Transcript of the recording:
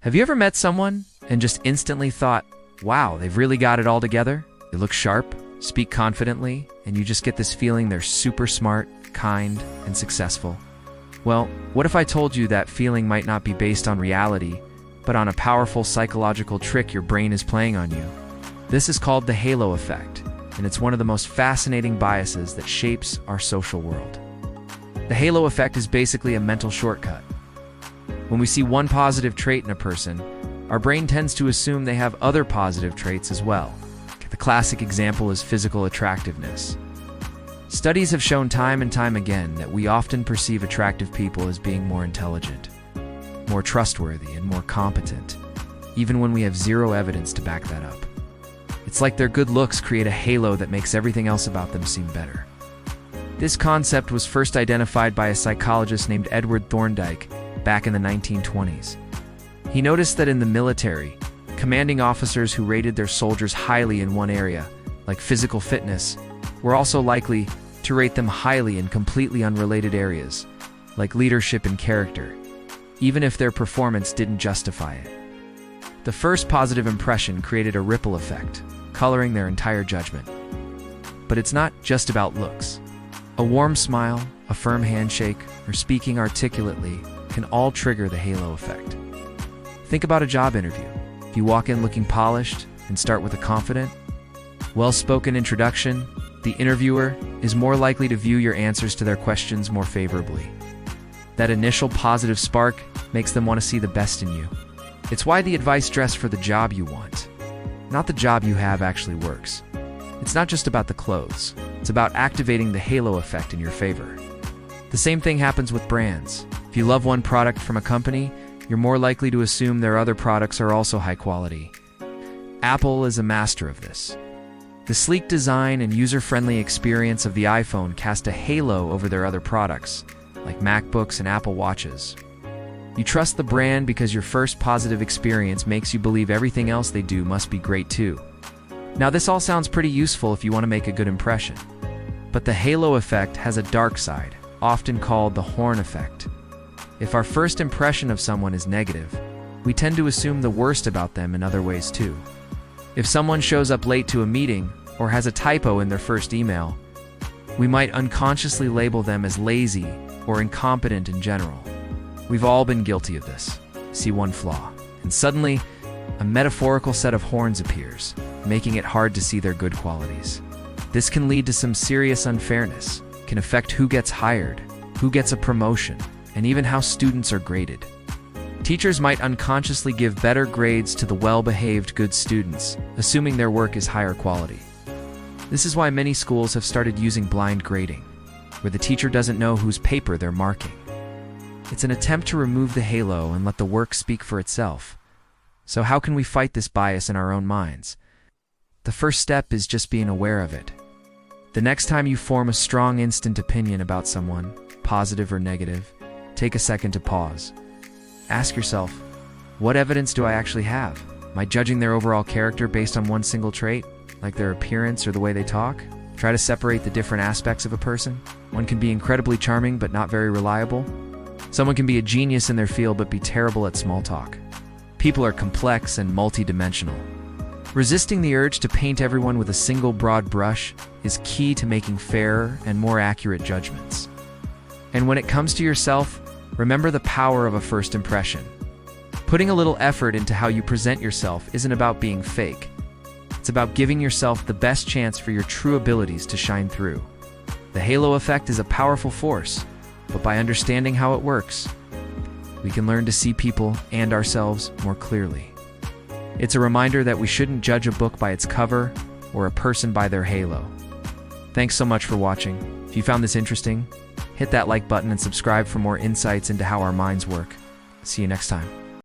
Have you ever met someone and just instantly thought, wow, they've really got it all together? They look sharp, speak confidently, and you just get this feeling they're super smart, kind, and successful. Well, what if I told you that feeling might not be based on reality, but on a powerful psychological trick your brain is playing on you? This is called the halo effect, and it's one of the most fascinating biases that shapes our social world. The halo effect is basically a mental shortcut. When we see one positive trait in a person, our brain tends to assume they have other positive traits as well. The classic example is physical attractiveness. Studies have shown time and time again that we often perceive attractive people as being more intelligent, more trustworthy, and more competent, even when we have zero evidence to back that up. It's like their good looks create a halo that makes everything else about them seem better. This concept was first identified by a psychologist named Edward Thorndike back in the 1920s. He noticed that in the military, commanding officers who rated their soldiers highly in one area, like physical fitness, were also likely to rate them highly in completely unrelated areas, like leadership and character, even if their performance didn't justify it. The first positive impression created a ripple effect, coloring their entire judgment. But it's not just about looks. A warm smile, a firm handshake, or speaking articulately can all trigger the halo effect. Think about a job interview. If you walk in looking polished and start with a confident, well-spoken introduction, the interviewer is more likely to view your answers to their questions more favorably. That initial positive spark makes them want to see the best in you. It's why the advice dress for the job you want, not the job you have, actually works. It's not just about the clothes. It's about activating the halo effect in your favor. The same thing happens with brands. If you love one product from a company, you're more likely to assume their other products are also high quality. Apple is a master of this. The sleek design and user-friendly experience of the iPhone cast a halo over their other products, like MacBooks and Apple Watches. You trust the brand because your first positive experience makes you believe everything else they do must be great too. Now, this all sounds pretty useful if you want to make a good impression. But the halo effect has a dark side, often called the horn effect. If our first impression of someone is negative, we tend to assume the worst about them in other ways too. If someone shows up late to a meeting or has a typo in their first email, we might unconsciously label them as lazy or incompetent in general. We've all been guilty of this. See one flaw, and suddenly, a metaphorical set of horns appears, making it hard to see their good qualities. This can lead to some serious unfairness, can affect who gets hired, who gets a promotion, and even how students are graded. Teachers might unconsciously give better grades to the well-behaved good students, assuming their work is higher quality. This is why many schools have started using blind grading, where the teacher doesn't know whose paper they're marking. It's an attempt to remove the halo and let the work speak for itself. So how can we fight this bias in our own minds? The first step is just being aware of it. The next time you form a strong instant opinion about someone, positive or negative, take a second to pause. Ask yourself, what evidence do I actually have? Am I judging their overall character based on one single trait, like their appearance or the way they talk? Try to separate the different aspects of a person. One can be incredibly charming but not very reliable. Someone can be a genius in their field but be terrible at small talk. People are complex and multidimensional. Resisting the urge to paint everyone with a single broad brush is key to making fairer and more accurate judgments. And when it comes to yourself, remember the power of a first impression. Putting a little effort into how you present yourself isn't about being fake. It's about giving yourself the best chance for your true abilities to shine through. The halo effect is a powerful force, but by understanding how it works, we can learn to see people and ourselves more clearly. It's a reminder that we shouldn't judge a book by its cover or a person by their halo. Thanks so much for watching. If you found this interesting, hit that like button and subscribe for more insights into how our minds work. See you next time.